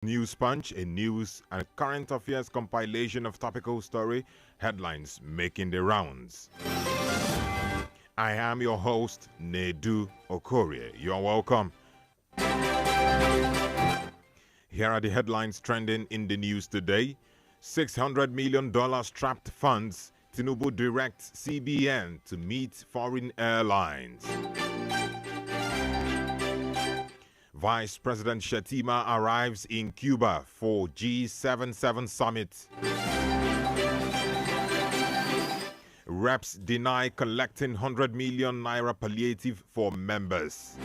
News Punch, a news and current affairs compilation of topical story headlines making the rounds. I am your host, NEDU OKORIE. You're welcome. Here are the headlines trending in the news today. $600 million trapped funds. Tinubu directs CBN to meet foreign airlines. Vice President Shettima arrives in Cuba for G77 summit. Reps deny collecting 100 million naira palliative for members.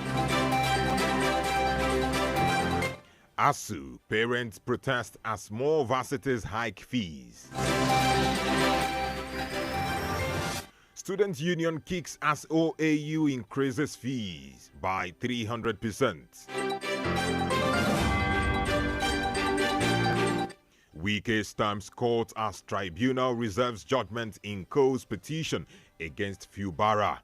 ASU parents protest as more varsities hike fees. Student union kicks as OAU increases fees by 300%. Wike stamps court as tribunal reserves judgment in Co's petition against Fubara.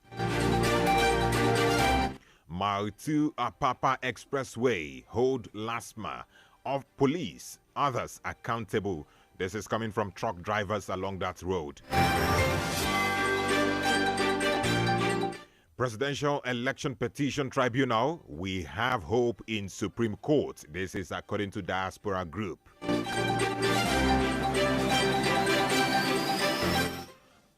Mile 2 Apapa Expressway hold LASMA of police, others accountable. This is coming from truck drivers along that road. Presidential Election Petition Tribunal, we have hope in Supreme Court. This is according to Diaspora Group.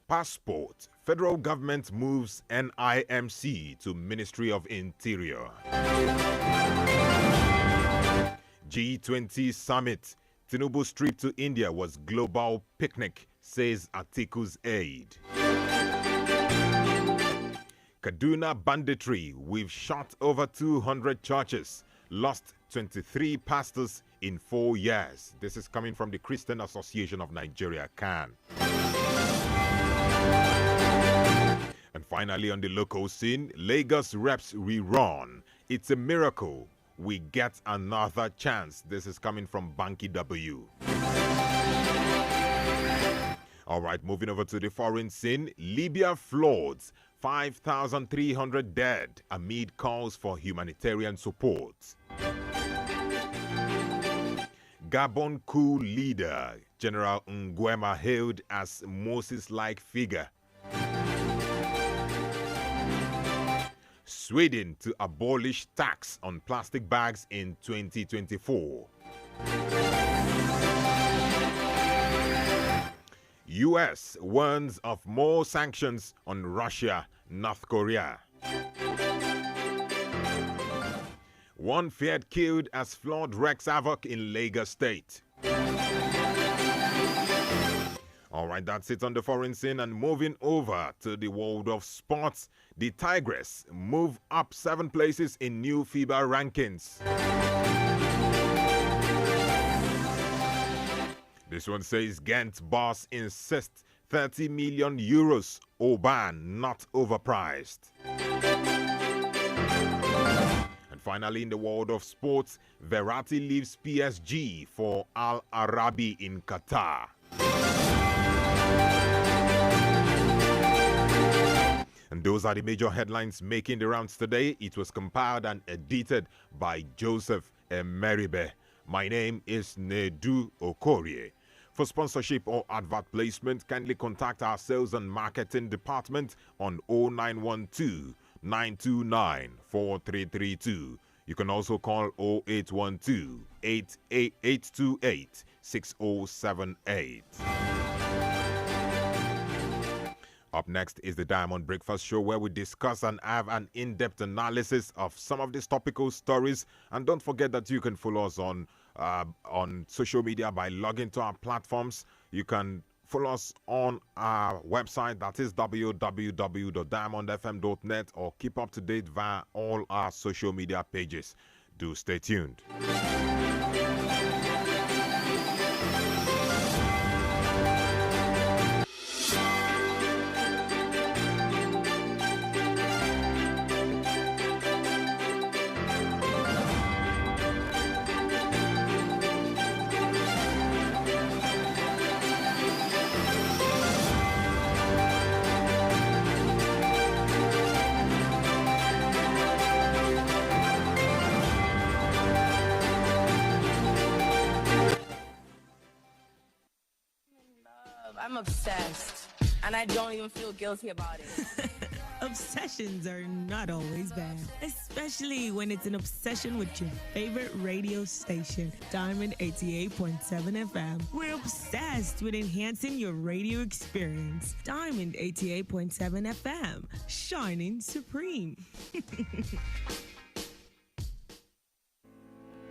Passport. Federal government moves NIMC to Ministry of Interior. G20 Summit. Tinubu's trip to India was global picnic, says Atiku's aide. Kaduna banditry. We've shot over 200 churches, lost 23 pastors in 4 years. This is coming from the Christian Association of Nigeria, CAN. And finally, on the local scene, Lagos reps rerun. It's a miracle. We get another chance. This is coming from Banky W. All right, moving over to the foreign scene. Libya floods. 5,300 dead amid calls for humanitarian support. Gabon coup leader General Nguema hailed as Moses-like figure. Sweden to abolish tax on plastic bags in 2024. U.S. warns of more sanctions on Russia, North Korea. One feared killed as flood wreaks havoc in Lagos State. All right, that's it on the foreign scene. And moving over to the world of sports, the Tigress move up 7 places in new FIBA rankings. This one says Ghent boss insists 30 million euros Oban not overpriced. And finally, in the world of sports, Verratti leaves PSG for Al Arabi in Qatar. And those are the major headlines making the rounds today. It was compiled and edited by Joseph Emeribe. My name is Nedu Okorie. For sponsorship or advert placement, kindly contact our sales and marketing department on 0912 929 4332. You can also call 0812 828 6078. Up next is the Diamond Breakfast Show, where we discuss and have an in-depth analysis of some of these topical stories. And don't forget that you can follow us on social media by logging to our platforms. You can follow us on our website, that is www.diamondfm.net, or keep up to date via all our social media pages. Do stay tuned. I'm obsessed, and I don't even feel guilty about it. Obsessions are not always bad, especially when it's an obsession with your favorite radio station, Diamond 88.7 FM. We're obsessed with enhancing your radio experience. Diamond 88.7 FM, shining supreme.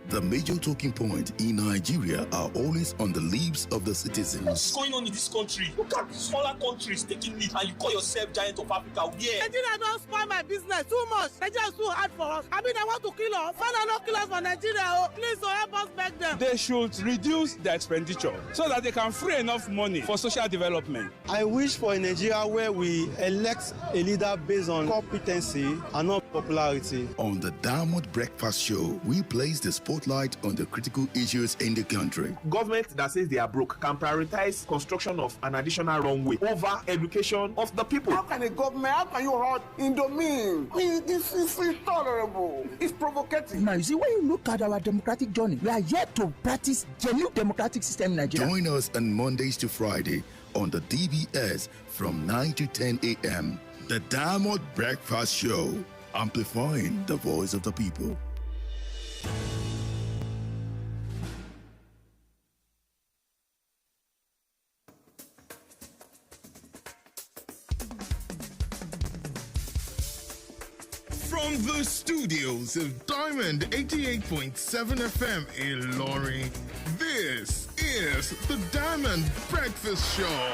The major talking point in Nigeria are always on the lips of the citizens. What's going on in this country? Look at smaller countries taking lead, and you call yourself giant of Africa. Yeah. Nigeria don't spoil my business too much. Nigeria is too hard for us. I mean, I want to kill us. Father, no kill us for Nigeria. Oh, please, so help us beg them. They should reduce their expenditure so that they can free enough money for social development. I wish for a Nigeria where we elect a leader based on competency and not popularity. On the Diamond Breakfast Show, we place the spotlight on the critical issues in the country. Government that says they are broke can prioritize construction of an additional runway over education of the people. How can a government, how can you hurt Indomine? This is intolerable. It's provocative. Now, you see, when you look at our democratic journey, we are yet to practice genuine democratic system in Nigeria. Join us on Mondays to Friday on the DBS from 9 to 10 a.m. The Diamond Breakfast Show, amplifying the voice of the people. From the studios of Diamond 88.7 FM in Lorry, this is the Diamond Breakfast Show.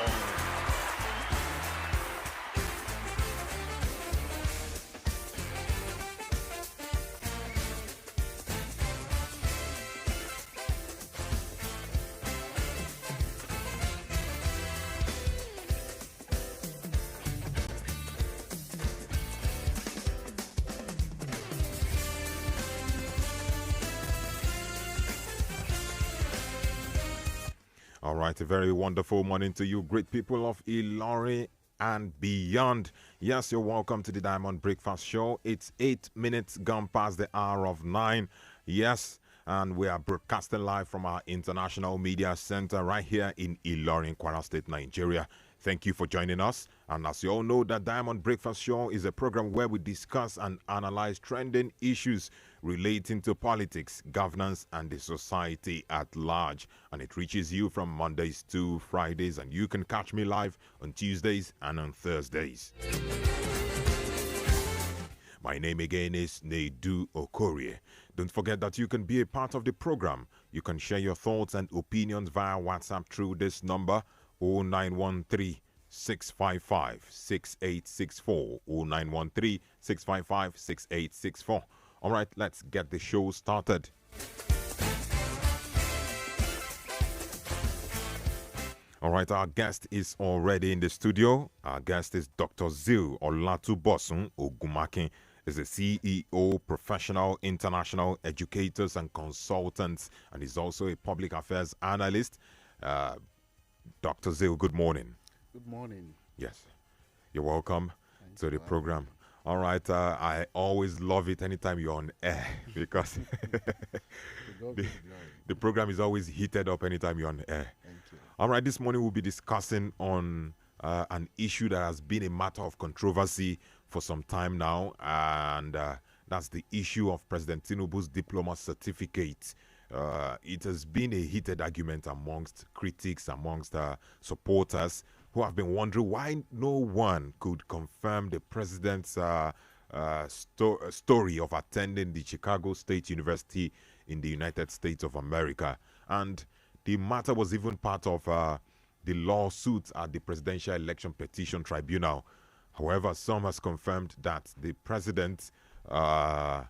All right, a very wonderful morning to you, great people of Ilori and beyond. Yes, you're welcome to the Diamond Breakfast Show. It's 8 minutes gone past the hour of 9. Yes, and we are broadcasting live from our International Media Center right here in Ilori, Kwara State, Nigeria. Thank you for joining us. And as you all know, the Diamond Breakfast Show is a program where we discuss and analyze trending issues relating to politics, governance, and the society at large. And it reaches you from Mondays to Fridays, and you can catch me live on Tuesdays and on Thursdays. My name again is NEDU OKORIE. Don't forget that you can be a part of the program. You can share your thoughts and opinions via WhatsApp through this number 0913 655 6864 0913 655 6864. All right, let's get the show started. All right, our guest is already in the studio. Our guest is Dr. Zil Olatubosun Ogumakin. Is a CEO, professional, international educators and consultants, and is also a public affairs analyst. Dr. Zil, good morning. Good morning. Yes, you're welcome to the program. All right, I always love it anytime you're on air because the program is always heated up anytime you're on air. Thank you. All right, this morning we'll be discussing on an issue that has been a matter of controversy for some time now, and that's the issue of President Tinubu's diploma certificate. It has been a heated argument amongst critics, amongst supporters, who have been wondering why no one could confirm the president's story of attending the Chicago State University in the United States of America. And the matter was even part of the lawsuit at the Presidential Election Petition Tribunal. However, some has confirmed that the president, that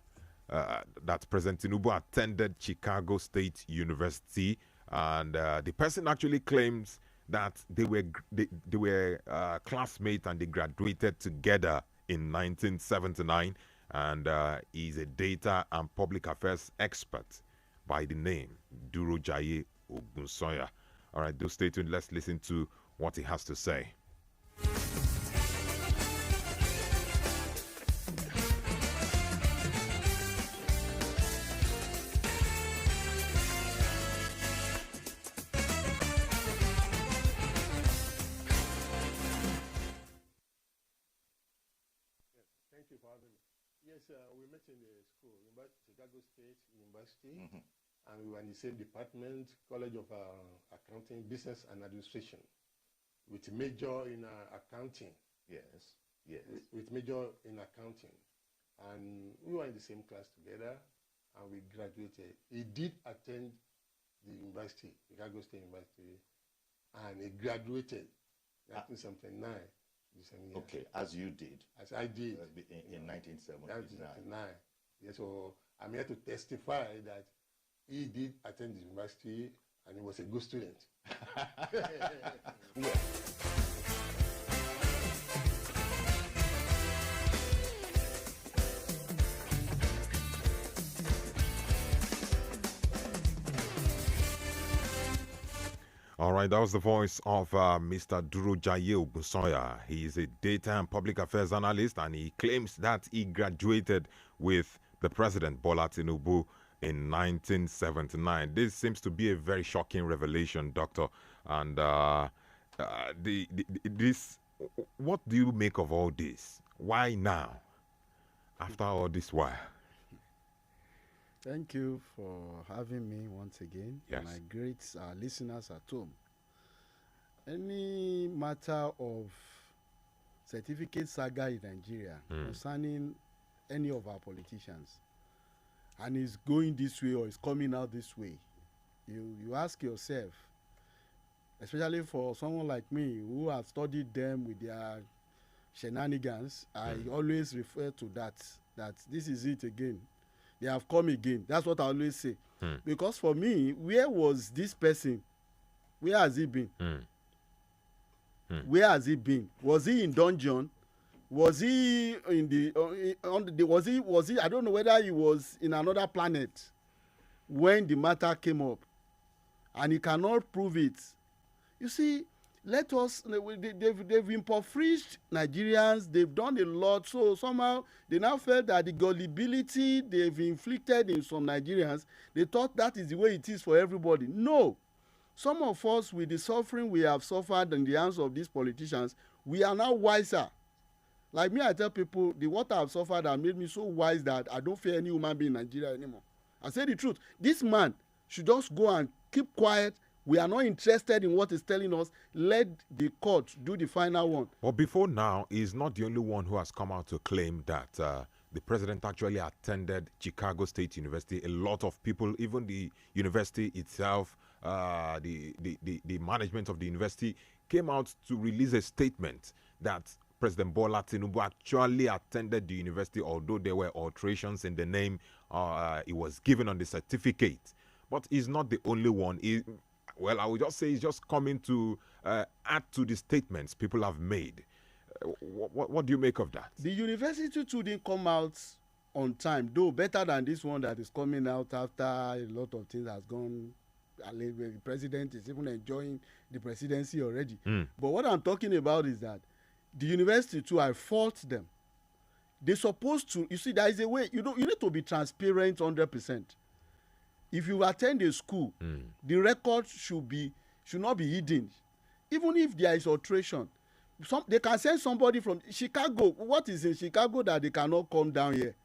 President Tinubu attended Chicago State University, and the person actually claims that they were classmates and they graduated together in 1979, and he's a data and public affairs expert by the name Duro Jaye Ogunsoya. All right, do stay tuned. Let's listen to what he has to say. Yes, we met in the school, Chicago State University, and we were in the same department, College of Accounting, Business and Administration, with a major in accounting. Yes, yes. With major in accounting. And we were in the same class together, and we graduated. He did attend the university, Chicago State University, and he graduated in 1979. Okay, as you did. As I did. In 1979. Yes, so I'm here to testify that he did attend the university and he was a good student. Well. All right, that was the voice of Mr. Durojaye Ogunsoya. He is a data and public affairs analyst, and he claims that he graduated with the President Bola Tinubu in 1979. This seems to be a very shocking revelation, Doctor. And what do you make of all this? Why now? After all this while? Thank you for having me once again. Yes. And I greet our listeners at home. Any matter of certificate saga in Nigeria concerning any of our politicians, and is going this way or is coming out this way, you ask yourself, especially for someone like me who have studied them with their shenanigans, I always refer to that this is it again. They have come again. That's what I always say. Because for me, where was this person? Where has he been? Where has he been? Was he in dungeon? Was he in the was he I don't know whether he was in another planet when the matter came up, and he cannot prove it. You see, let us, they've impoverished Nigerians. They've done a lot, so somehow they now felt that the gullibility they've inflicted in some Nigerians, they thought that is the way it is for everybody. No, some of us, with the suffering we have suffered in the hands of these politicians, we are now wiser. Like me, I tell people, the what I've suffered has made me so wise that I don't fear any human being in Nigeria anymore. I say the truth. This man should just go and keep quiet. We are not interested in what he's telling us. Let the court do the final one. But before now, he's not the only one who has come out to claim that the president actually attended Chicago State University. A lot of people, even the university itself, the management of the university, came out to release a statement that President Bola Tinubu actually attended the university, although there were alterations in the name it was given on the certificate. But he's not the only one. Well, I would just say he's just coming to add to the statements people have made. What do you make of that? The university too didn't come out on time, though better than this one that is coming out after a lot of things has gone. The president is even enjoying the presidency already. But what I'm talking about is that the university too, I fault them. They're supposed to, you see, there is a way, you need to be transparent 100%. If you attend a school, the record should not be hidden. Even if there is alteration, they can send somebody from Chicago. What is in Chicago that they cannot come down here?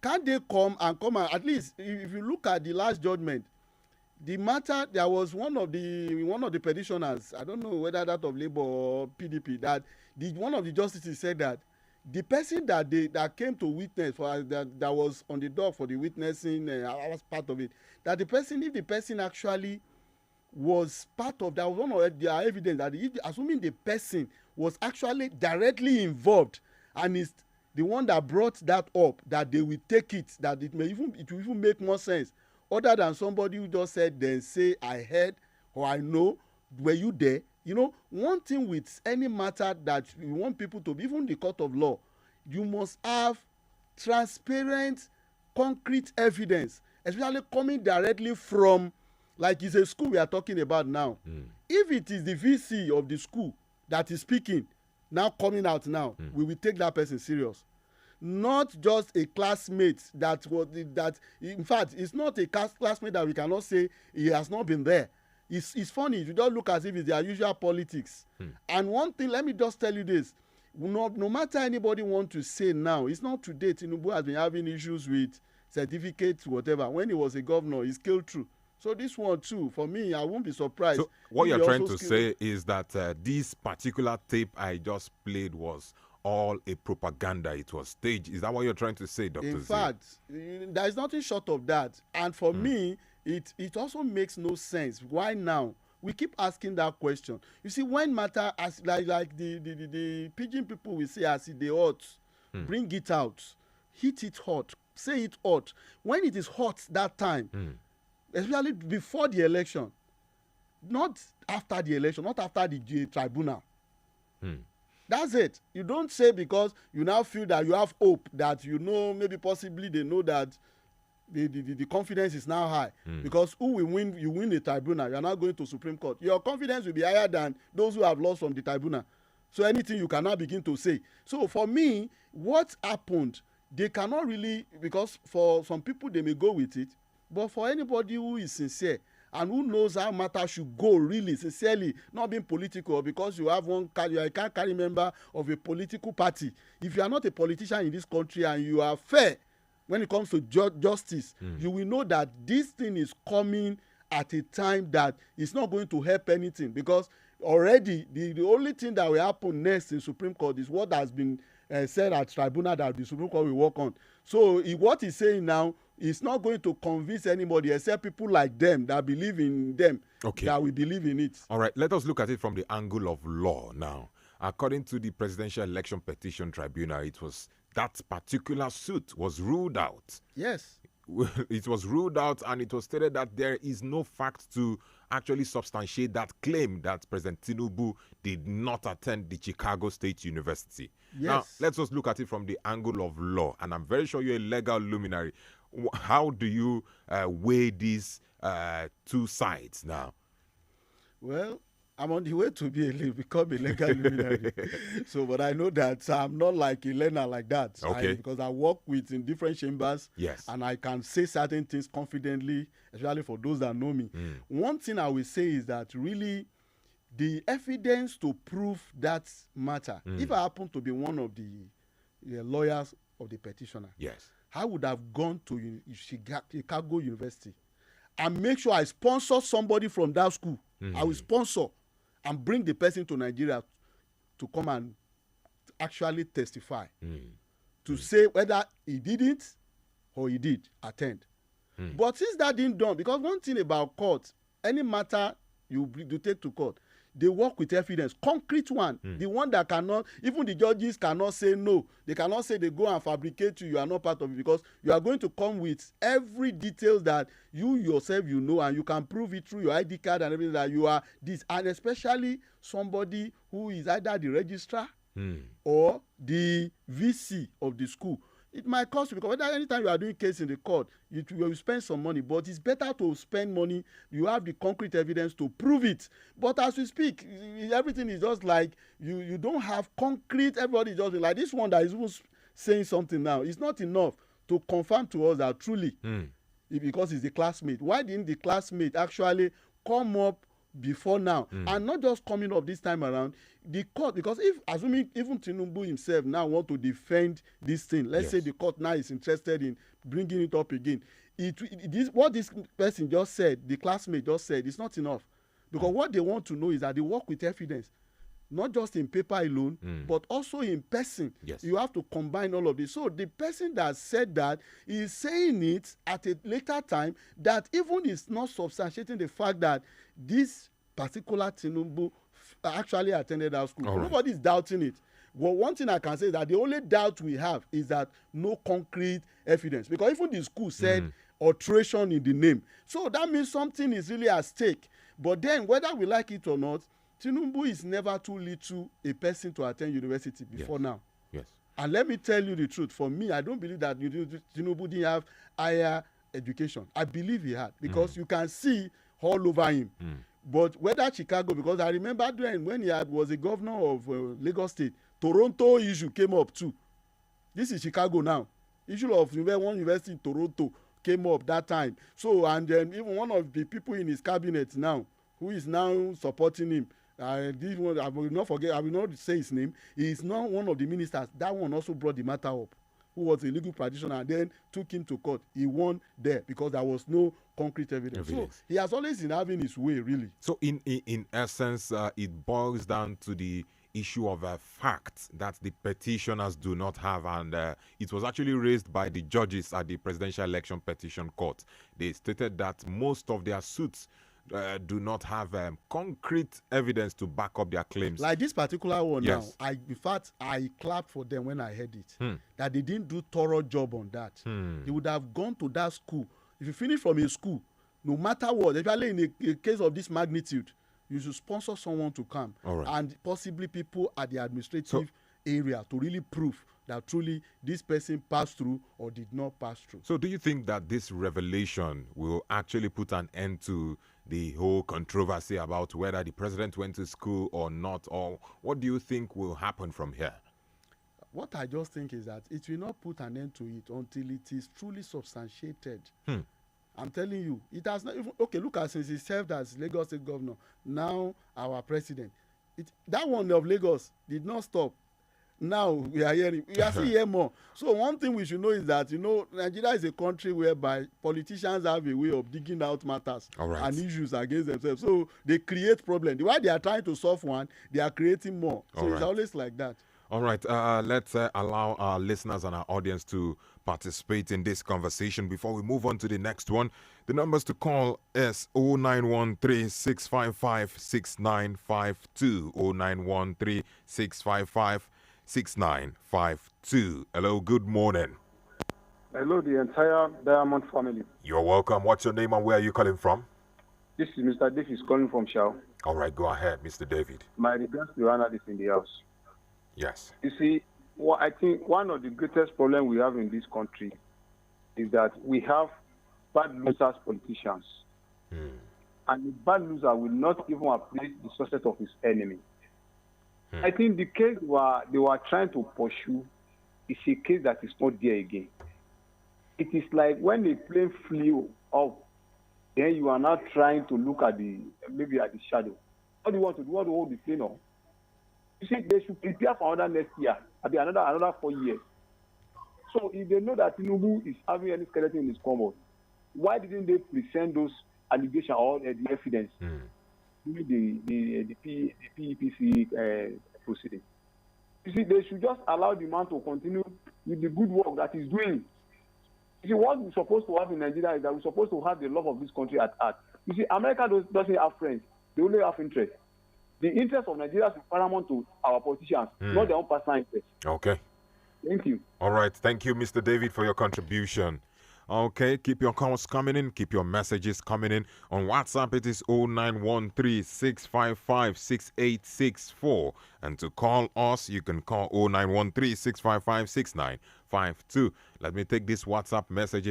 Can't they come and at least if you look at the last judgment, the matter, there was one of the petitioners, I don't know whether that of Labour or PDP, that one of the justices said that the person that came to witness for that was on the dock for the witnessing, I was part of it. That if the person actually was part of that, was one of their evidence that assuming the person was actually directly involved and is the one that brought that up, that they will take it, that it will even make more sense, other than somebody who just said then say I heard or I know. Were you there? You know, one thing with any matter that you want people to be, even the court of law, you must have transparent, concrete evidence, especially coming directly from, like it's a school we are talking about now. If it is the VC of the school that is speaking, now coming out now, we will take that person serious. Not just a classmate that in fact, it's not a classmate that we cannot say he has not been there. It's funny, you don't look as if it's their usual politics. And one thing, let me just tell you this. no matter anybody want to say now, it's not today Tinubu has been having issues with certificates, whatever. When he was a governor, he scaled through. So this one too, for me, I won't be surprised. So what you're trying to say is that this particular tape I just played was all a propaganda. It was staged. Is that what you're trying to say, Dr. In fact, there is nothing short of that. And for me, it also makes no sense. Why now? We keep asking that question. You see, when matter as like the pidgin people will say as they hot, bring it out, hit it hot, say it hot. When it is hot that time, especially before the election, not after the election, not after the tribunal. That's it. You don't say because you now feel that you have hope that maybe possibly they know that the confidence is now high. Because who will win? You win the tribunal. You are now going to Supreme Court. Your confidence will be higher than those who have lost from the tribunal. So anything you cannot begin to say. So for me, what happened? They cannot really, because for some people they may go with it, but for anybody who is sincere and who knows how matter should go really sincerely, not being political, because you have you are a carry member of a political party. If you are not a politician in this country and you are fair when it comes to justice, you will know that this thing is coming at a time that it's not going to help anything, because already the only thing that will happen next in Supreme Court is what has been said at tribunal that the Supreme Court will work on. So what he's saying now is not going to convince anybody except people like them that believe in them, that we believe in it. All right, let us look at it from the angle of law now. According to the Presidential Election Petition Tribunal, it was that particular suit was ruled out. Yes. It was ruled out, and it was stated that there is no fact to actually substantiate that claim that President Tinubu did not attend the Chicago State University. Yes. Now, let's just look at it from the angle of law, and I'm very sure you're a legal luminary. How do you weigh these two sides now? Well, I'm on the way to become a legal luminary. So, but I know that I'm not like a learner like that. Okay. Because I work in different chambers. Yes. And I can say certain things confidently, especially for those that know me. One thing I will say is that really the evidence to prove that matter, if I happen to be one of the lawyers of the petitioner, yes, I would have gone to Chicago University and make sure I sponsor somebody from that school. I will sponsor and bring the person to Nigeria to come and actually testify to say whether he did it or he did attend. But since that didn't done, because one thing about court, any matter you take to court, they work with evidence, concrete one, the one that cannot, even the judges cannot say no. They cannot say they go and fabricate you are not part of it, because you are going to come with every detail that you yourself know, and you can prove it through your ID card and everything that you are this, and especially somebody who is either the registrar or the VC of the school. It might cost you, because whether anytime you are doing case in the court, you will spend some money, but it's better to spend money. You have the concrete evidence to prove it. But as we speak, everything is just like you don't have concrete. Everybody is just like this one that is even saying something now. It's not enough to confirm to us that truly, because it's the classmate. Why didn't the classmate actually come up before now, and not just coming up this time around? The court, because if assuming even Tinubu himself now want to defend this thing, let's say the court now is interested in bringing it up again, what this person just said, the classmate just said, is not enough, because what they want to know is that they work with evidence, not just in paper alone, but also in person. Yes. You have to combine all of this. So the person that said that is saying it at a later time that even is not substantiating the fact that this particular Tinubu actually attended our school. Right. Nobody is doubting it. Well, one thing I can say is that the only doubt we have is that no concrete evidence, because even the school said alteration in the name. So that means something is really at stake. But then, whether we like it or not, Tinubu is never too little a person to attend university before now. Yes. And let me tell you the truth. For me, I don't believe that Tinubu didn't have higher education. I believe he had, because you can see all over him. But whether Chicago, because I remember when he was a governor of Lagos State, Toronto issue came up too. This is Chicago now. Issue of one university in Toronto came up that time. So, and then even one of the people in his cabinet now, who is now supporting him, This one, I will not forget. I will not say his name. He is not one of the ministers. That one also brought the matter up, who was a legal practitioner, and then took him to court. He won there because there was no concrete evidence. So he has always been having his way, really. So in essence, it boils down to the issue of a fact that the petitioners do not have, and it was actually raised by the judges at the Presidential Election Petition Court. They stated that most of their suits do not have concrete evidence to back up their claims. Like this particular one now, Yes. in fact, I clapped for them when I heard it. That they didn't do thorough job on that. They would have gone to that school. If you finish from a school, no matter what, especially in a case of this magnitude, you should sponsor someone to come. And possibly people at the administrative area to really prove that truly this person passed through or did not pass through. So do you think that this revelation will actually put an end to the whole controversy about whether the president went to school or not? Or what do you think will happen from here? What I just think is that it will not put an end to it until it is truly substantiated. I'm telling you, it has not even, okay, look at since he served as Lagos State Governor, now our president. That one of Lagos did not stop. Now we are hearing, we are still hearing more. So one thing we should know is that, Nigeria is a country whereby politicians have a way of digging out matters and issues against themselves. So they create problems. While they are trying to solve one, they are creating more. So it's always like that. All right, let's allow our listeners and our audience to participate in this conversation before we move on to the next one. The numbers to call is 0913-655-6952, 0913-655-6952. Hello, good morning. Hello, the entire Diamond family. You're welcome. What's your name and where are you calling from? This is Mr. Davis calling from Shao. All right, go ahead, Mr. David. My regards to analysts in the house. Yes. You see, I think one of the greatest problems we have in this country is that we have bad losers politicians. And the bad loser will not even appreciate the success of his enemy. I think the case they were trying to pursue is a case that is not there again. It is like when a plane flew up, then you are now trying to look at maybe at the shadow. What do you want to do? You want to hold the plane up? You see, they should prepare for another next year, maybe another 4 years. So if they know that Tinubu is having any skeleton in his cupboard, why didn't they present those allegations or the evidence during the PEPC proceeding? You see, they should just allow the man to continue with the good work that he's doing. You see, what we're supposed to have in Nigeria is that we're supposed to have the love of this country at heart. You see, America doesn't have friends. They only have interest. The interest of Nigeria is paramount to our politicians, not their own personal interest. Okay. Thank you. All right. Thank you, Mr. David, for your contribution. Okay, keep your calls coming in. Keep your messages coming in. On WhatsApp, it is 0913-655-6864. And to call us, you can call 0913-655-6952. Let me take this WhatsApp message.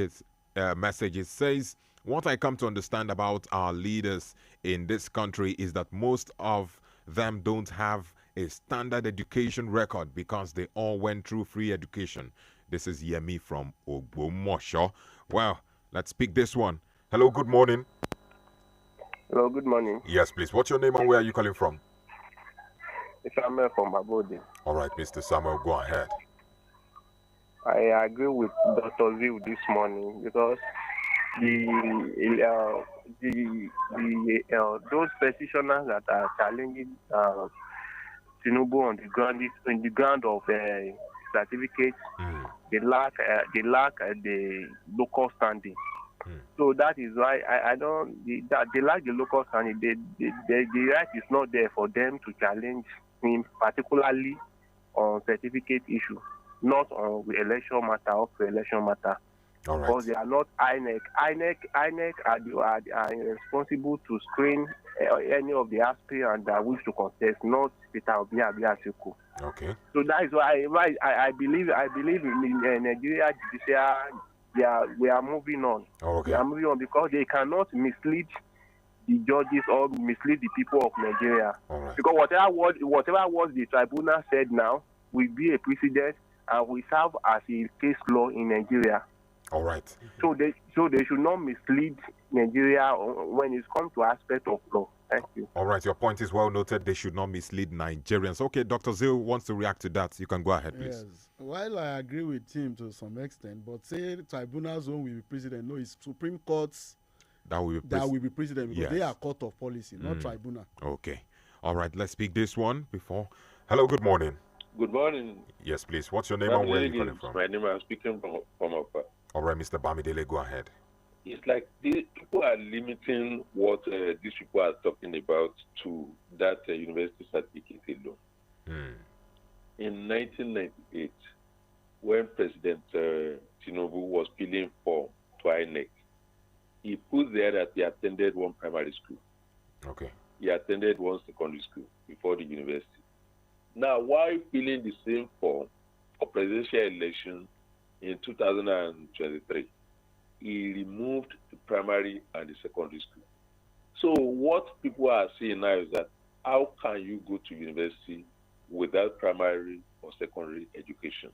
It says, what I come to understand about our leaders in this country is that most of them don't have a standard education record because they all went through free education. This is Yemi from Ogbomosho. Well, let's pick this one. Hello, good morning. Hello, good morning. Yes, please. What's your name and where are you calling from? It's Samuel from Abode. All right, Mr. Samuel, go ahead. I agree with Dr. View this morning because those petitioners that are challenging Tinubu on the ground of certificates, they lack the local standing. So that is why they lack the local standing. The right is not there for them to challenge him, particularly on certificate issue, not on the election matter or pre-election matter. All right. Because they are not INEC. INEC are responsible to screen any of the aspirants that wish to contest, not Peter Obi Abiasiku. Okay. So that is why I believe in Nigeria judiciary. We are moving on. Okay. We are moving on because they cannot mislead the judges or mislead the people of Nigeria. All right. Because whatever was the tribunal said now will be a precedent and will serve as a case law in Nigeria. All right. So they should not mislead Nigeria when it comes to aspect of law. Thank you. All right, your point is well noted. They should not mislead Nigerians. Okay, Dr. Zil wants to react to that. You can go ahead, please. Yes. While I agree with him to some extent, but say tribunals won't be president. No, it's Supreme Courts that will be president because they are court of policy, not tribunal. Okay. All right, let's pick this one before. Hello, good morning. Good morning. Yes, please. What's your name and where are you calling from? My name is speaking from Upper. All right, Mr. Bamidele, go ahead. It's like people are limiting what these people are talking about to that university certificate alone. In 1998, when President Tinubu was filling form to INEC, he put there that he attended one primary school. Okay. He attended one secondary school before the university. Now, while filling the same form for presidential election in 2023, he removed the primary and the secondary school. So what people are saying now is that how can you go to university without primary or secondary education?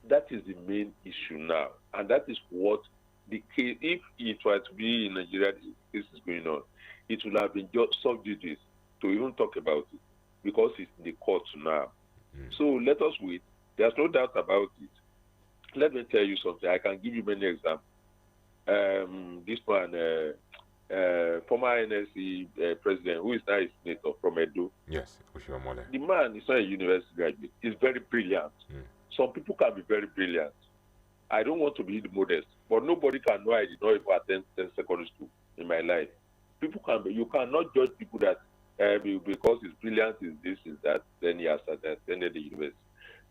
That is the main issue now. And that is what the case, if it were to be in Nigeria, this is going on, it would have been just sub judice to even talk about it because it's in the court now. So let us wait. There's no doubt about it. Let me tell you something. I can give you many examples. This one, former NSC president, who is now a senator from EDU. Yes, the man is not a university graduate. He's very brilliant. Some people can be very brilliant. I don't want to be modest, but nobody can know I did not even attend secondary school in my life. People can be. You cannot judge people that because his brilliance is this, is that, then he has attended the university.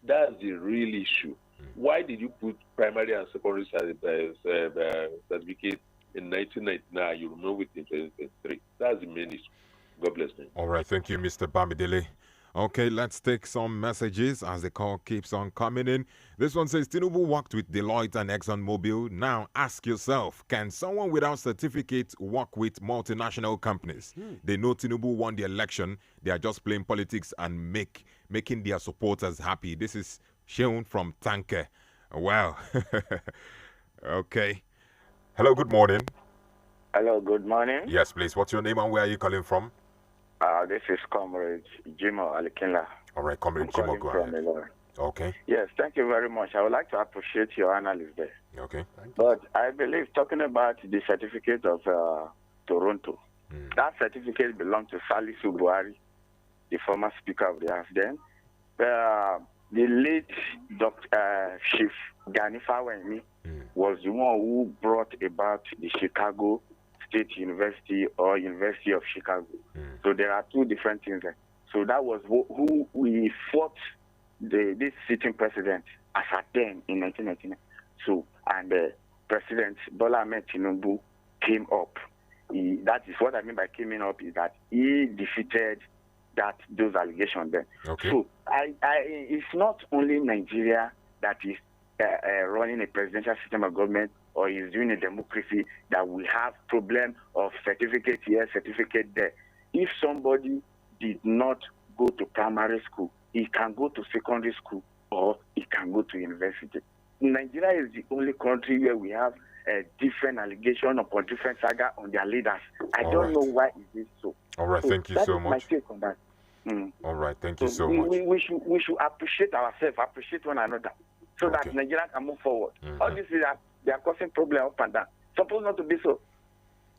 That's the real issue. Why did you put primary and secondary certificate in 1999? You remove it in 2023. That's the main issue. God bless me. All right, thank you, Mr. Bamidele. Okay, let's take some messages as the call keeps on coming in. This one says, Tinubu worked with Deloitte and ExxonMobil. Now ask yourself, can someone without certificate work with multinational companies? They know Tinubu won the election. They are just playing politics and making their supporters happy. This is Sheun from Tanke. Wow. Okay. Hello, good morning. Hello, good morning. Yes, please. What's your name and where are you calling from? This is Comrade Jimo Alikinla. All right, Comrade Jimo, go ahead. Okay. Yes, thank you very much. I would like to appreciate your analysis there. Okay. But I believe talking about the certificate of Toronto, that certificate belonged to Salisu Buhari, the former Speaker of the House then. The late Chief Gani Fawehinmi was the one who brought about the Chicago State University or University of Chicago. So there are two different things there. So that was who we fought this sitting president as at then in 1999. So, and President Bola Ahmed Tinubu came up. That is what I mean by coming up, is that he defeated those allegations then. Okay. So it's not only Nigeria that is running a presidential system of government or is doing a democracy that we have problem of certificate here, certificate there. If somebody did not go to primary school, he can go to secondary school or he can go to university. Nigeria is the only country where we have a different allegation upon different saga on their leaders. I don't know why is this so. All right, thank you so much. That is my take on that. All right, thank you so much. We should appreciate ourselves, appreciate one another, so that Nigeria can move forward. All this is they are causing problem up and down. Supposed not to be so.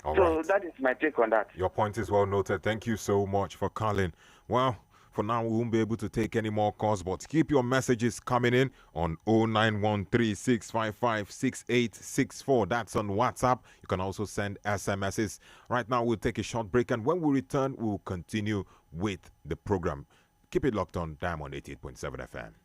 All so right. That is my take on that. Your point is well noted. Thank you so much for calling. Well, for now, we won't be able to take any more calls, but keep your messages coming in on 09136556864. That's on WhatsApp. You can also send SMSs. Right now, we'll take a short break, and when we return, we'll continue with the program. Keep it locked on Diamond 88.7 FM.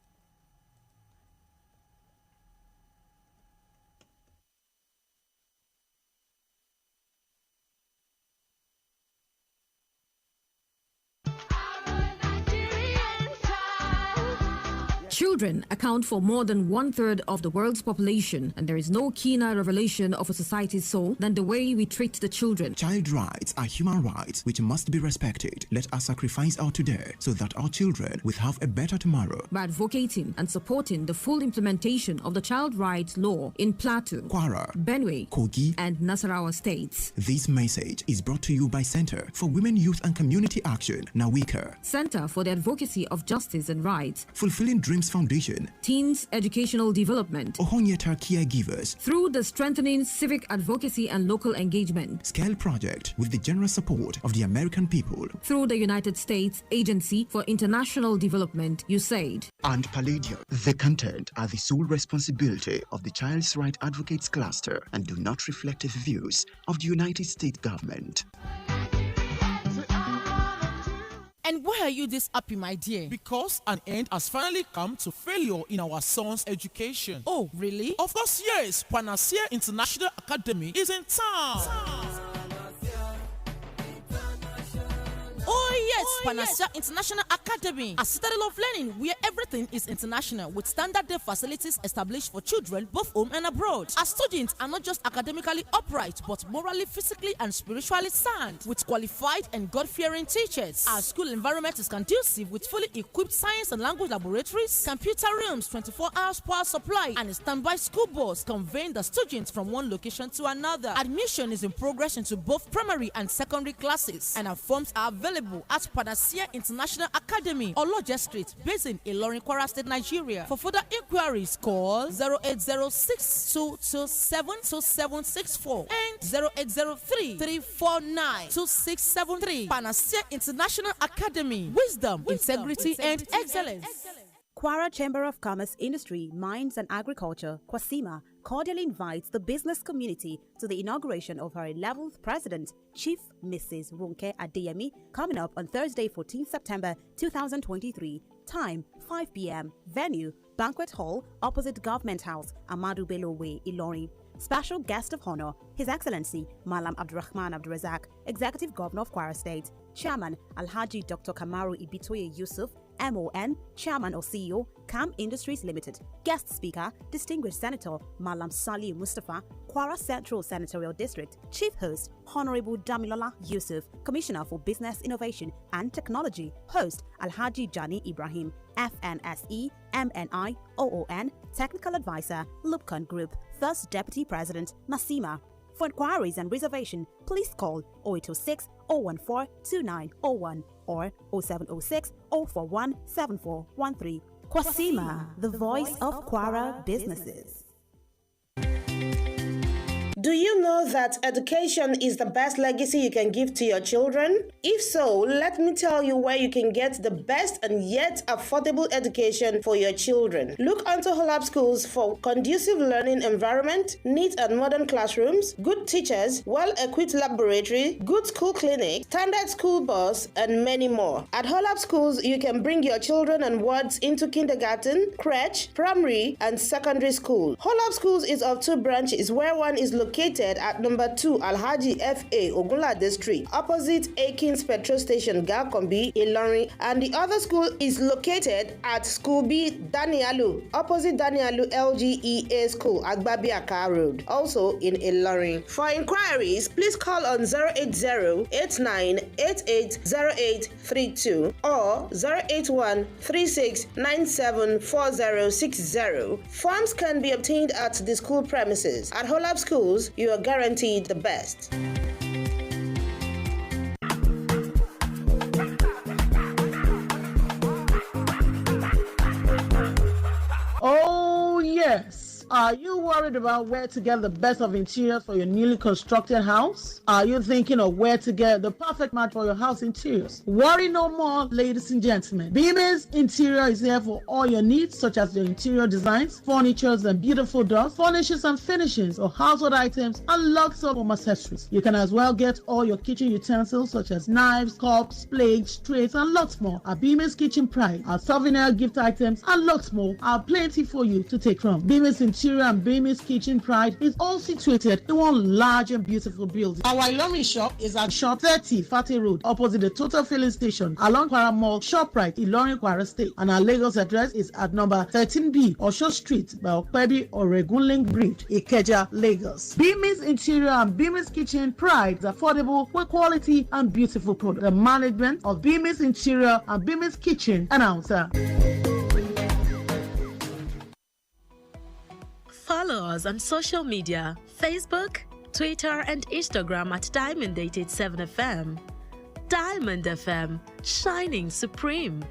Children account for more than 1/3 of the world's population, and there is no keener revelation of a society's soul than the way we treat the children. Child rights are human rights which must be respected. Let us sacrifice our today so that our children will have a better tomorrow. By advocating and supporting the full implementation of the child rights law in Plateau, Kwara, Benue, Kogi, and Nasarawa states. This message is brought to you by Center for Women, Youth and Community Action, Nawika. Center for the Advocacy of Justice and Rights, Fulfilling Dreams Foundation, Teens Educational Development, Ohonyeta Caregivers, through the Strengthening Civic Advocacy and Local Engagement, Scale Project with the generous support of the American people, through the United States Agency for International Development, USAID, and Palladium. The content are the sole responsibility of the Child's Right Advocates Cluster and do not reflect the views of the United States government. And why are you this happy, my dear? Because an end has finally come to failure in our son's education. Oh, really? Of course, yes. Panacea International Academy is in town. Oh yes, Panacea International Academy, a citadel of learning where everything is international with standard-day facilities established for children both home and abroad. Our students are not just academically upright but morally, physically and spiritually sound with qualified and God-fearing teachers. Our school environment is conducive with fully equipped science and language laboratories, computer rooms, 24 hours power supply and a standby school bus conveying the students from one location to another. Admission is in progress into both primary and secondary classes and our forms are available at Panacea International Academy, Oloje Street, based in Ilorin, Kwara State, Nigeria. For further inquiries, call 0806-227-2764 and 0803-349-2673. Panacea International Academy, wisdom, integrity, and excellence. Kwara Chamber of Commerce, Industry, Mines and Agriculture, Kwasima, cordially invites the business community to the inauguration of her 11th President, Chief Mrs. Ronke Adeyemi, coming up on Thursday, 14 September 2023. Time, 5 p.m. Venue, Banquet Hall, opposite Government House, Amadu Bello Way, Ilorin. Special guest of honor, His Excellency Malam Abdurrahman Abdurazak, Executive Governor of Kwara State, Chairman Alhaji Dr. Kamaru Ibitoye Yusuf, MON, Chairman or CEO, CAM Industries Limited. Guest speaker, Distinguished Senator Malam Salih Mustafa, Kwara Central Senatorial District. Chief host, Honorable Damilola Yusuf, Commissioner for Business Innovation and Technology. Host, Alhaji Jani Ibrahim, FNSE, MNI, OON, Technical Advisor, Lupcon Group. First Deputy President, Nasima. For inquiries and reservation, please call 0806 014 2901 or 0706 041 7413. Kwasima, the voice of Kwara businesses. Do you know that education is the best legacy you can give to your children? If so, let me tell you where you can get the best and yet affordable education for your children. Look unto Holab Schools for conducive learning environment, neat and modern classrooms, good teachers, well-equipped laboratory, good school clinic, standard school bus, and many more. At Holab Schools, you can bring your children and wards into kindergarten, crèche, primary, and secondary school. Holab Schools is of two branches, where one is located at number 2 Alhaji F.A. Ogunlade Street, opposite Akins Petrol Station, Gakombi, Ilorin, and the other school is located at School B Danialu, opposite Danialu LGEA School, Agbabiaka Road, also in Ilorin. For inquiries, please call on 080-8988-0832 or 081-3697-4060. Forms can be obtained at the school premises. At Holab Schools, you are guaranteed the best. Oh, yes. Are you worried about where to get the best of interiors for your newly constructed house? Are you thinking of where to get the perfect match for your house interiors? Worry no more, ladies and gentlemen. Bemis Interior is here for all your needs, such as your interior designs, furnitures and beautiful doors, furnishings and finishings of household items, and lots of home accessories. You can as well get all your kitchen utensils, such as knives, cups, plates, trays, and lots more. Our Bemis Kitchen Pride, our souvenir gift items, and lots more are plenty for you to take from. Bemis Interior Interior and Bemis Kitchen Pride is all situated in one large and beautiful building. Our Ilorin shop is at Shop 30 Fati Road, opposite the Total Filling Station, along Kwara Mall, ShopRite, Ilorin, Kwara State. And our Lagos address is at number 13B, Osho Street, by Okpebi Oregun Link Bridge, Ikeja, Lagos. Bemis Interior and Bemis Kitchen Pride is affordable with quality and beautiful product. The management of Bemis Interior and Bemis Kitchen announcer. Follow us on social media, Facebook, Twitter, and Instagram at Diamond 887 FM. Diamond FM, shining supreme.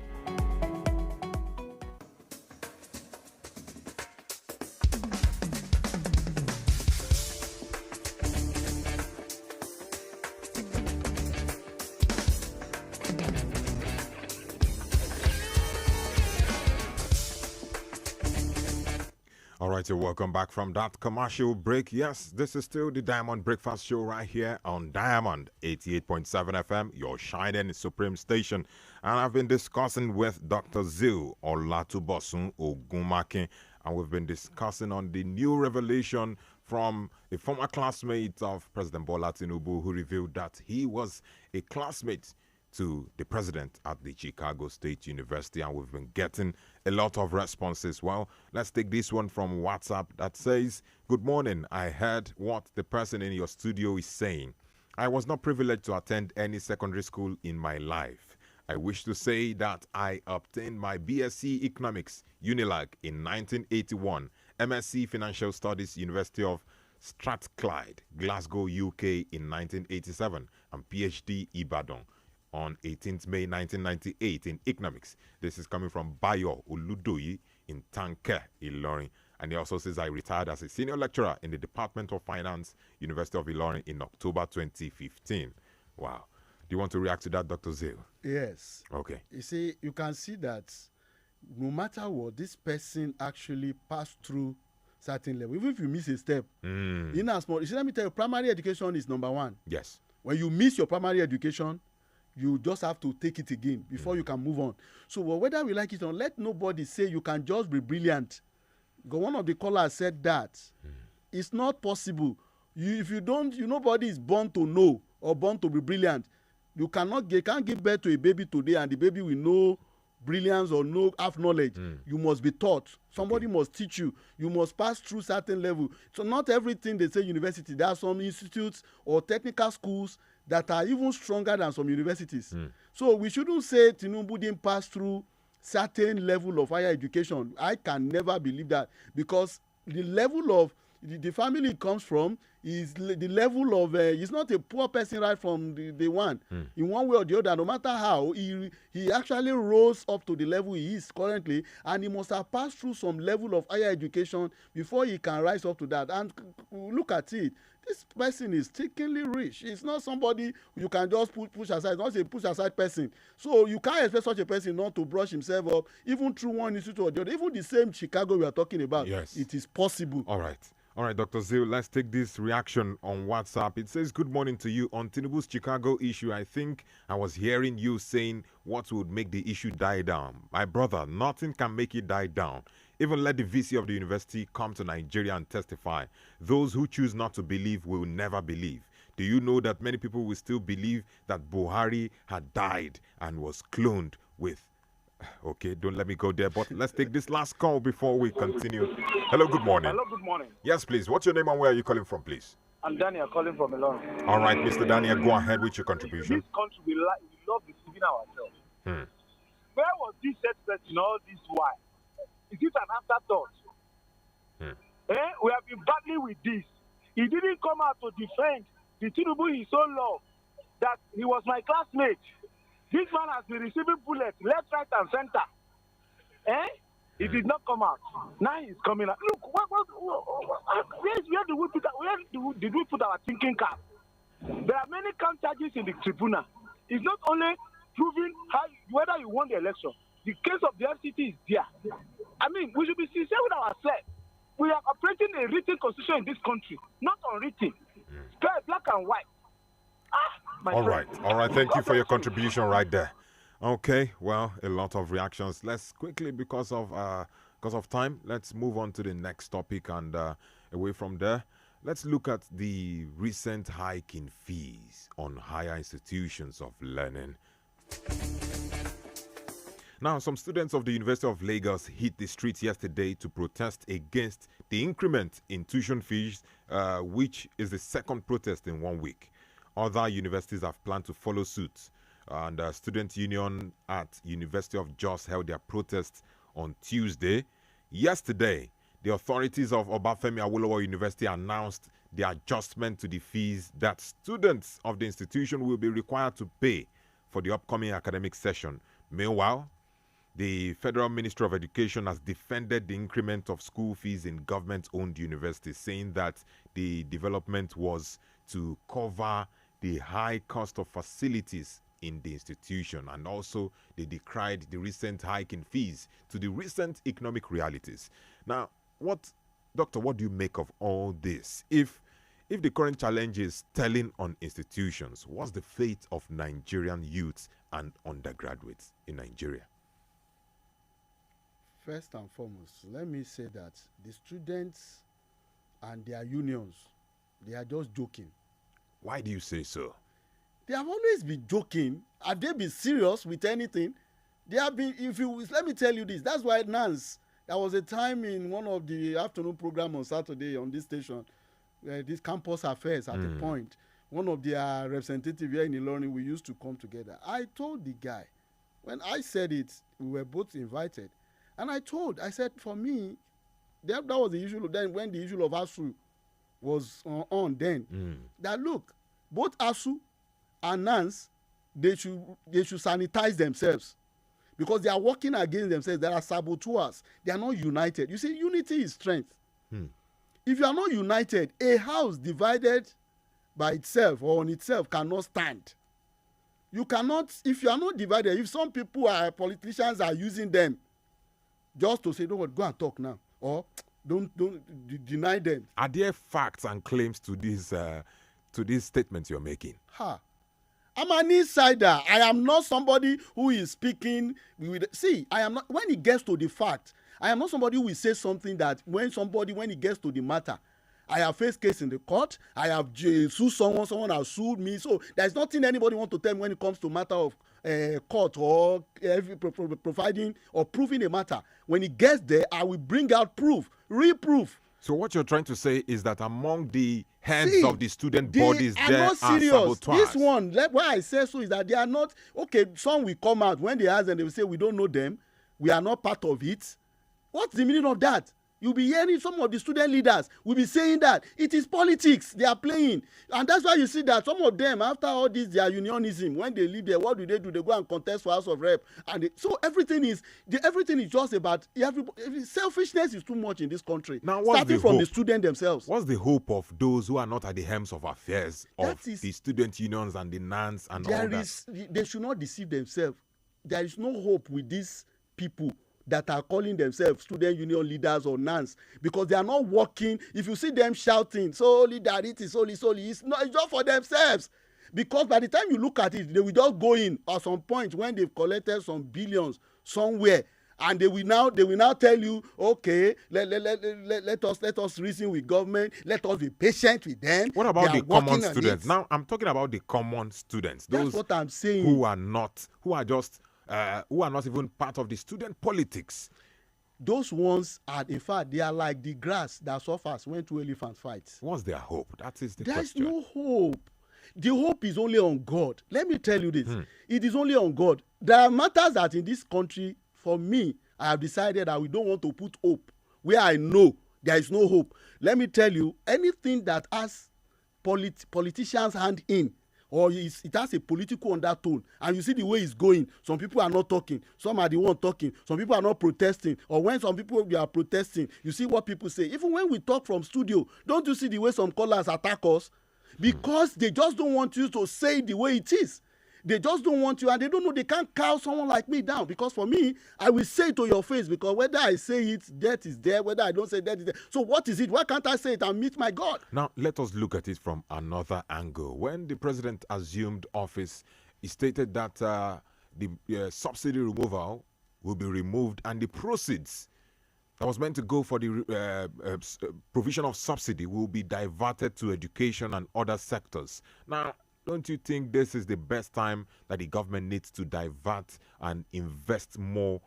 All right, so welcome back from that commercial break. Yes, this is still the Diamond Breakfast Show right here on Diamond 88.7 FM, your shining supreme station. And I've been discussing with Dr. Zil Olatubosun Ogunmakin, and we've been discussing on the new revelation from a former classmate of President Bola Tinubu, who revealed that he was a classmate to the president at the Chicago State University, and we've been getting a lot of responses. Well, let's take this one from WhatsApp that says, "Good morning. I heard what the person in your studio is saying. I was not privileged to attend any secondary school in my life. I wish to say that I obtained my BSc Economics Unilag in 1981, MSc Financial Studies University of Strathclyde, Glasgow, UK in 1987, and PhD Ibadan on 18th May 1998 in economics." This is coming from Bayo Uludoyi in Tanke, Ilorin. And he also says, "I retired as a senior lecturer in the Department of Finance, University of Ilorin in October 2015. Wow. Do you want to react to that, Dr. Zil? Yes. Okay. You see, you can see that no matter what, this person actually passed through certain level. Even if you miss a step, in as much, let me tell you, primary education is number one. Yes. When you miss your primary education, you just have to take it again before you can move on. So whether we like it or not, let nobody say you can just be brilliant. Because one of the callers said that it's not possible. If you don't, nobody is born to know or born to be brilliant. You can't give birth to a baby today and the baby will know brilliance or know half knowledge. You must be taught. Somebody must teach you. You must pass through certain level. So not everything they say university. There are some institutes or technical schools that are even stronger than some universities. So we shouldn't say Tinubu didn't pass through certain level of higher education. I can never believe that, because the level of the family he comes from is the level of he's not a poor person right from the one. In one way or the other, no matter how, he actually rose up to the level he is currently, and he must have passed through some level of higher education before he can rise up to that. And look at it. This person is stickingly rich. It's not somebody you can just push aside. It's not a push aside person. So you can't expect such a person not to brush himself up, even through one institute or the other. Even the same Chicago we are talking about. Yes. It is possible. All right. All right, Dr. Zil, let's take this reaction on WhatsApp. It says, "Good morning to you. On Tinubu's Chicago issue, I think I was hearing you saying what would make the issue die down. My brother, nothing can make it die down. Even let the VC of the university come to Nigeria and testify. Those who choose not to believe will never believe. Do you know that many people will still believe that Buhari had died and was cloned with..." Okay, don't let me go there, but let's take this last call before we continue. Hello, good morning. Hello, good morning. Yes, please. What's your name and where are you calling from, please? I'm Daniel calling from Ilorin. All right, Mr. Daniel, go ahead with your contribution. This country, we love deceiving ourselves. Where was this set person all this while? Is it an afterthought? We have been battling with this. He didn't come out to defend the Tinubu he so loved, that he was my classmate. This man has been receiving bullets left, right, and center. He did not come out. Now he's coming out. Look, where did we put our thinking cap? There are many count charges in the tribunal. It's not only proving whether you won the election. The case of the FCT is there. I mean, we should be sincere with ourselves. We are operating a written constitution in this country, not unwritten. Black and white. All right. Thank you for your contribution right there. Okay, well, a lot of reactions. Let's quickly, because of because of time, let's move on to the next topic, and away from there, let's look at the recent hike in fees on higher institutions of learning. Now, some students of the University of Lagos hit the streets yesterday to protest against the increment in tuition fees, which is the second protest in 1 week. Other universities have planned to follow suit, and the student union at University of Jos held their protest on Tuesday. Yesterday, the authorities of Obafemi Awolowo University announced the adjustment to the fees that students of the institution will be required to pay for the upcoming academic session. Meanwhile, the Federal Ministry of Education has defended the increment of school fees in government-owned universities, saying that the development was to cover the high cost of facilities in the institution, and also they decried the recent hike in fees to the recent economic realities. Now, Doctor, what do you make of all this? If the current challenge is telling on institutions, what's the fate of Nigerian youths and undergraduates in Nigeria? First and foremost, let me say that the students and their unions, they are just joking. Why do you say so? They have always been joking. Have they been serious with anything? They have been, let me tell you this, that's why NANS, there was a time in one of the afternoon program on Saturday on this station, this campus affairs at a point, one of their representatives here in Ilorin, we used to come together. I told the guy, when I said it, we were both invited, and I said, for me, that was the issue then, when the issue of ASU was on then, that look, both ASU and NANS, they should sanitize themselves, because they are working against themselves. There are saboteurs. They are not united. You see, unity is strength. If you are not united, a house divided by itself or on itself cannot stand. You cannot, if you are not divided, if some people politicians are using them just to say, don't go and talk now, or don't deny them. Are there facts and claims to these statements you're making? I'm an insider. I am not somebody who is speaking I am not, when it gets to the fact, I am not somebody who will say something that when it gets to the matter, I have faced case in the court, I have sued someone has sued me, so there's nothing anybody want to tell me when it comes to matter of court or providing or proving a matter. When it gets there, I will bring out proof, real proof. So what you're trying to say is that among the heads of the student bodies, there not are serious. saboteurs. This one, why I say so is that they are not, okay, some will come out, when they ask them, they will say, we don't know them, we are not part of it. What's the meaning of that? You'll be hearing some of the student leaders will be saying that it is politics they are playing, and that's why you see that some of them, after all this their unionism, when they leave there, what do? They go and contest for House of Rep, and so everything is just about selfishness is too much in this country. Now, starting from the student themselves. What's the hope of those who are not at the helms of affairs of the student unions and the NANS and all that? They should not deceive themselves. There is no hope with these people that are calling themselves student union leaders or NANS, because they are not working. If you see them shouting solidarity, it's just for themselves, because by the time you look at it, they will just go in at some point when they've collected some billions somewhere, and they will now tell you, okay, let us reason with government, let us be patient with them. What about the common students? Now I'm talking about the common students. That's what I'm saying. Who are not even part of the student politics. Those ones are, in fact, they are like the grass that suffers when two elephants fight. What's their hope? That is the There's question. no hope. The hope is only on God. Let me tell you this. It is only on God. There are matters that in this country, for me, I have decided that we don't want to put hope where I know there is no hope. Let me tell you, anything that has politicians' hand in, or it has a political undertone, and you see the way it's going, some people are not talking, some are the one talking, some people are not protesting, or when some people are protesting, you see what people say. Even when we talk from studio, don't you see the way some callers attack us? Because they just don't want you to say it the way it is. They just don't want you, and they don't know they can't cow someone like me down. Because for me, I will say it to your face, because whether I say it, death is there. Whether I don't say death is there. So what is it? Why can't I say it and meet my God? Now, let us look at it from another angle. When the president assumed office, he stated that the subsidy removal will be removed, and the proceeds that was meant to go for the provision of subsidy will be diverted to education and other sectors. Now, don't you think this is the best time that the government needs to divert and invest more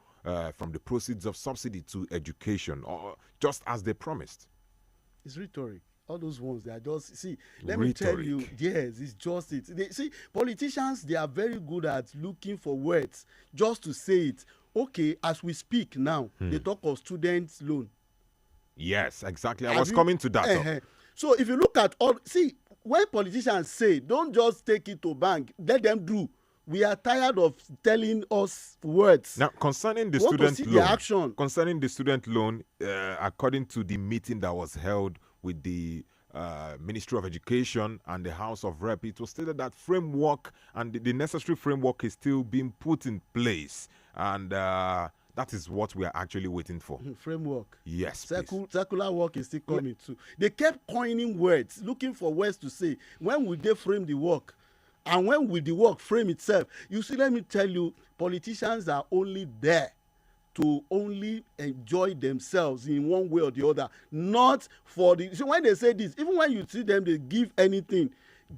from the proceeds of subsidy to education, or just as they promised? It's rhetoric. All those ones, they are just, see, let me tell you, yes, it's just it. See, politicians, they are very good at looking for words just to say it. Okay, as we speak now, they talk of students' loan. Yes, exactly. I was coming to that. So if you look at all, see, when politicians say, don't just take it to bank, let them do. We are tired of telling us words. Now, concerning the student loan, according to the meeting that was held with the Ministry of Education and the House of Rep, it was stated that framework and the necessary framework is still being put in place, and that is what we are actually waiting for. Framework. Yes, circular work is still coming too. They kept coining words, looking for words to say. When will they frame the work? And when will the work frame itself? You see, let me tell you, politicians are only there to only enjoy themselves in one way or the other, not for the. So when they say this, even when you see them, they give anything,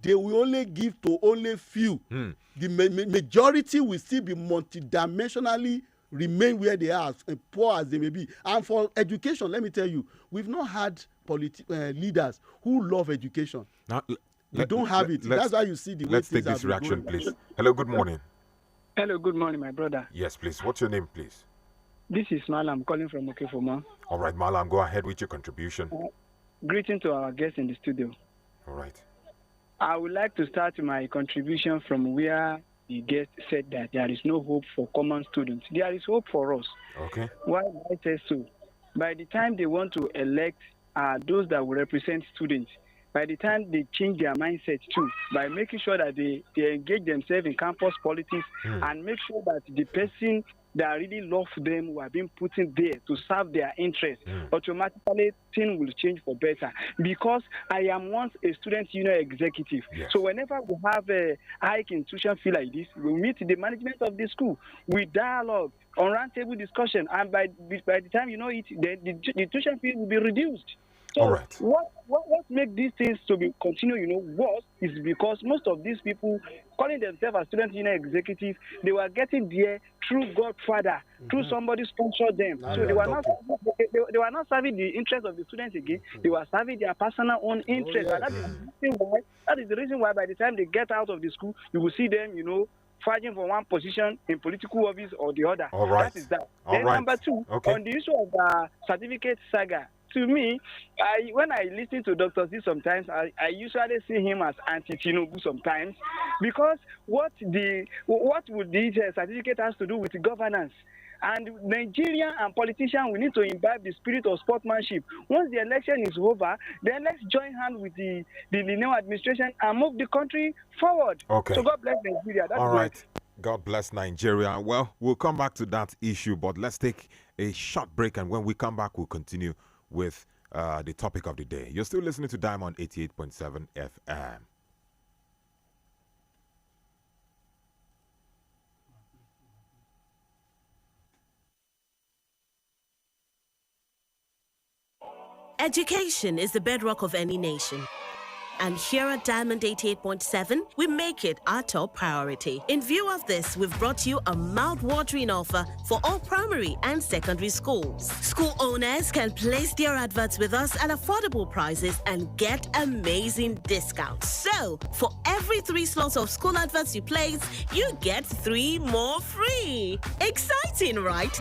they will only give to only few. The majority will still be multidimensionally remain where they are, as poor as they may be. And for education, let me tell you, we've not had leaders who love education. Now, we don't have it. That's why you see the way let's things take this reaction, going. please. Hello, good morning. Hello, good morning, my brother. Yes, please. What's your name, please? This is Malam calling from Okefoma. All right, Malam, go ahead with your contribution. Greeting to our guests in the studio. All right. I would like to start my contribution from where the guest said that there is no hope for common students. There is hope for us. Okay. Why do I say so? By the time they want to elect those that will represent students, by the time they change their mindset too, by making sure that they engage themselves in campus politics and make sure that the person that really love them who are being put in there to serve their interests, automatically things will change for better. Because I am once a student union executive. Yes. So whenever we have a hike in tuition fee like this, we meet the management of the school, we dialogue on roundtable discussion, and by the time you know it, the tuition fee will be reduced. So all right. What makes these things to be continue, worse is because most of these people calling themselves a student union executive, they were getting there through Godfather, through somebody sponsored them. So they were not serving the interest of the students again. They were serving their personal own interest. And that is the reason why by the time they get out of the school, you will see them, fighting for one position in political office or the other. All right. That is that. Then number two, on the issue of the certificate saga, to me, when I listen to Dr. Z sometimes, I usually see him as anti-Tinubu sometimes, because what would this certificate has to do with governance? And Nigeria and politicians, we need to imbibe the spirit of sportsmanship. Once the election is over, then let's join hands with the new administration and move the country forward. Okay. So God bless Nigeria. That's all right. God bless Nigeria. Well, we'll come back to that issue, but let's take a short break, and when we come back, we'll continue with the topic of the day. You're still listening to Diamond 88.7 FM. Education is the bedrock of any nation. And here at Diamond 88.7, we make it our top priority. In view of this, we've brought you a mouth-watering offer for all primary and secondary schools. School owners can place their adverts with us at affordable prices and get amazing discounts. So, for every 3 slots of school adverts you place, you get 3 more free. Exciting, right?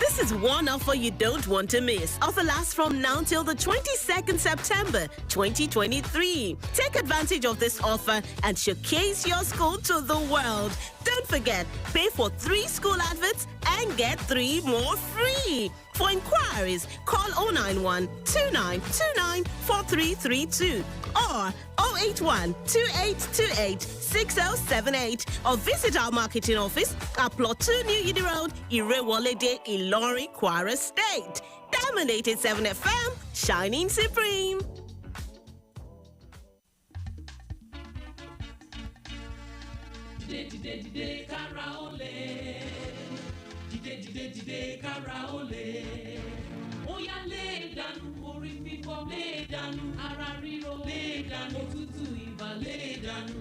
This is one offer you don't want to miss. Offer lasts from now till the 22nd September 2023. Take advantage of this offer and showcase your school to the world. Don't forget, pay for 3 school adverts and get 3 more free. For inquiries, call 091 2929 4332 or 081 2828 6078 or visit our marketing office at Plot 2 New Yidi Road, Irewolede, Ilorin, Kwara State. Diamond 87 FM, shining supreme. dìde kára ó lè. Ó yá lé dànù orí fífọ́ lé dànù ara ríro lé dànù òtútù ibà lé dànù.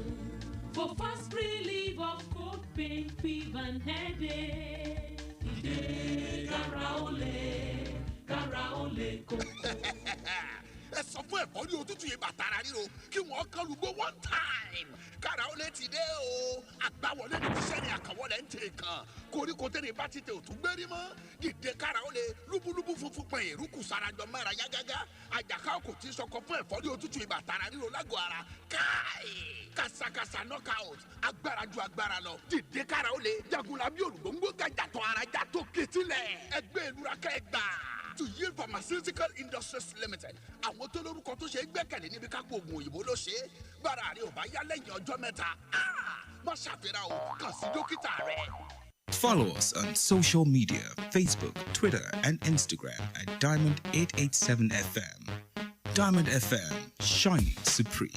For fast relief of cold pain, fever and headache. Dìde kára ó lè kókó. Ẹ sọ fún ẹ̀fọ́rí òtútù yìí bàtàrà ríro kí wọ́n kán lùgbò one time. Kára ó lè ti dé o. Àgbàwọlé ní tíṣẹ́ ni àkàwọlé ń tè kàn. Koríko tẹ́lẹ̀ bá ti tẹ òtún gbérí mọ́. Dìde kára ó lè lúbúlúbú funfun pẹ̀ èrúkù sarajọ mẹ́ra yágágá. Àjàká kò tí sọkọ fún ẹ̀fọ́rí òtútù yìí bàtàrà ríro lágọ̀ọ́ ara. Káì! Kàsàkàsà knockout. Agbára ju agbára lọ. Dìde kára ó lè jagunlabi olùgbòǹgbò gàjàtọ̀ ara jà tó ketílẹ̀. Ẹgbẹ́ ìlúra kẹgbà. To Yield Pharmaceutical Industries Limited. Àwọn tó lórúkọ tó ṣe é gbẹ́kẹ̀lé níbi kápò oògùn òyìnbó ló ṣe é. Bára rẹ ò bá yá lẹ́yìn ọjọ́ mẹ́ta. Má ṣàfihàn o, kàn sí dókítà rẹ. Follow us on social media, Facebook, Twitter, and Instagram at Diamond 887 FM. Diamond FM, shining supreme.